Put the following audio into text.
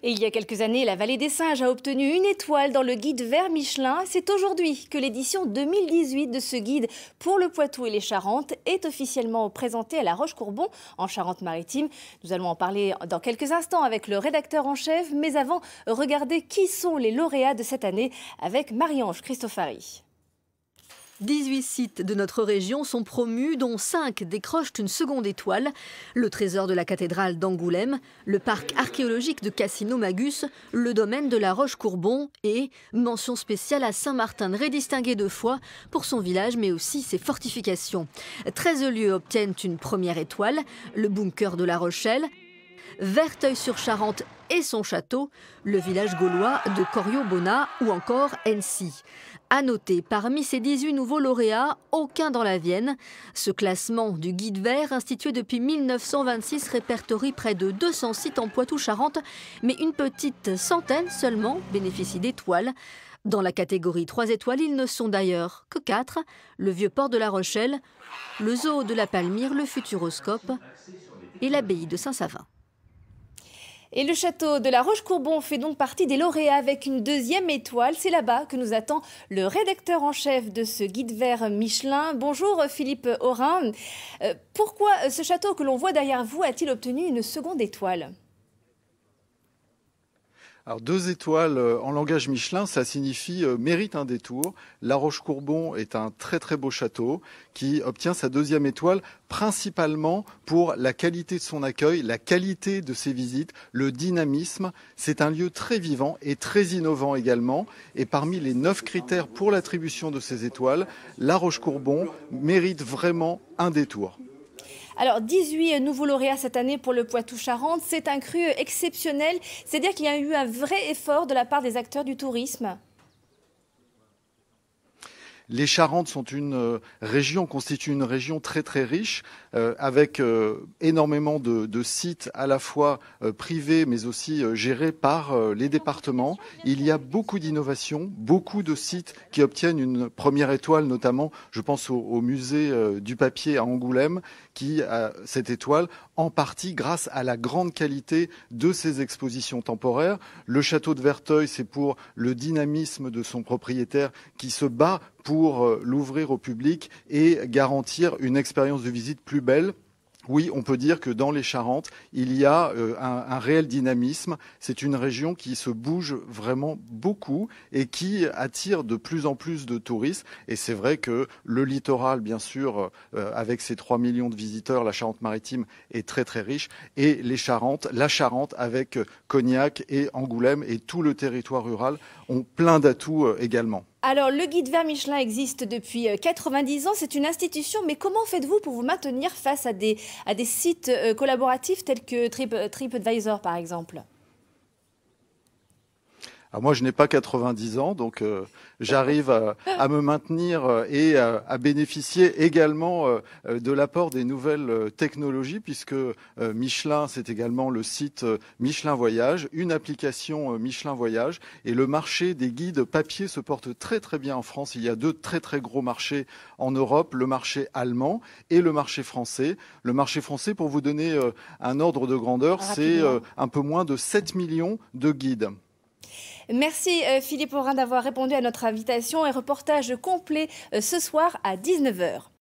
Et il y a quelques années, la Vallée des Singes a obtenu une étoile dans le guide vert Michelin. C'est aujourd'hui que l'édition 2018 de ce guide pour le Poitou et les Charentes est officiellement présentée à La Roche-Courbon, en Charente-Maritime. Nous allons en parler dans quelques instants avec le rédacteur en chef. Mais avant, regardez qui sont les lauréats de cette année avec Marie-Ange Cristofari. 18 sites de notre région sont promus, dont 5 décrochent une seconde étoile. Le trésor de la cathédrale d'Angoulême, le parc archéologique de Cassino-Magus, le domaine de la Roche-Courbon et mention spéciale à Saint-Martin-de-Ré, distingué 2 fois pour son village mais aussi ses fortifications. 13 lieux obtiennent une première étoile, le bunker de La Rochelle, Verteuil-sur-Charente et son château, le village gaulois de Corio-Bona ou encore Annecy. À noter, parmi ces 18 nouveaux lauréats, aucun dans la Vienne. Ce classement du guide vert, institué depuis 1926, répertorie près de 200 sites en Poitou-Charentes, mais une petite centaine seulement bénéficient d'étoiles. Dans la catégorie 3 étoiles, ils ne sont d'ailleurs que 4, le vieux port de La Rochelle, le zoo de la Palmyre, le Futuroscope et l'abbaye de Saint-Savin. Et le château de La Roche-Courbon fait donc partie des lauréats avec une deuxième étoile. C'est là-bas que nous attend le rédacteur en chef de ce guide vert Michelin. Bonjour Philippe Aurin. Pourquoi ce château que l'on voit derrière vous a-t-il obtenu une seconde étoile ? Alors 2 étoiles en langage Michelin, ça signifie mérite un détour. La Roche-Courbon est un très très beau château qui obtient sa deuxième étoile principalement pour la qualité de son accueil, la qualité de ses visites, le dynamisme. C'est un lieu très vivant et très innovant également. Et parmi les 9 critères pour l'attribution de ces étoiles, La Roche-Courbon mérite vraiment un détour. Alors, 18 nouveaux lauréats cette année pour le Poitou-Charentes, c'est un cru exceptionnel. C'est-à-dire qu'il y a eu un vrai effort de la part des acteurs du tourisme. Les Charentes sont constituent une région très très riche, avec énormément de sites à la fois privés mais aussi gérés par les départements. Il y a beaucoup d'innovations, beaucoup de sites qui obtiennent une première étoile, notamment je pense au musée du papier à Angoulême, qui a cette étoile en partie grâce à la grande qualité de ses expositions temporaires. Le château de Verteuil, c'est pour le dynamisme de son propriétaire qui se bat pour l'ouvrir au public et garantir une expérience de visite plus belle. Oui, on peut dire que dans les Charentes, il y a un réel dynamisme. C'est une région qui se bouge vraiment beaucoup et qui attire de plus en plus de touristes. Et c'est vrai que le littoral, bien sûr, avec ses 3 millions de visiteurs, la Charente-Maritime est très très riche. Et les Charentes, la Charente avec Cognac et Angoulême et tout le territoire rural ont plein d'atouts également. Alors, le guide vert Michelin existe depuis 90 ans. C'est une institution, mais comment faites-vous pour vous maintenir face à des sites collaboratifs tels que TripAdvisor, par exemple ? Alors moi, je n'ai pas 90 ans, donc j'arrive à me maintenir et à bénéficier également de l'apport des nouvelles technologies, puisque Michelin, c'est également le site Michelin Voyage, une application Michelin Voyage, et le marché des guides papier se porte très très bien en France. Il y a 2 très très gros marchés en Europe, le marché allemand et le marché français. Le marché français, pour vous donner un ordre de grandeur, c'est un peu moins de 7 millions de guides. Merci Philippe Aurin d'avoir répondu à notre invitation. Un reportage complet ce soir à 19 h.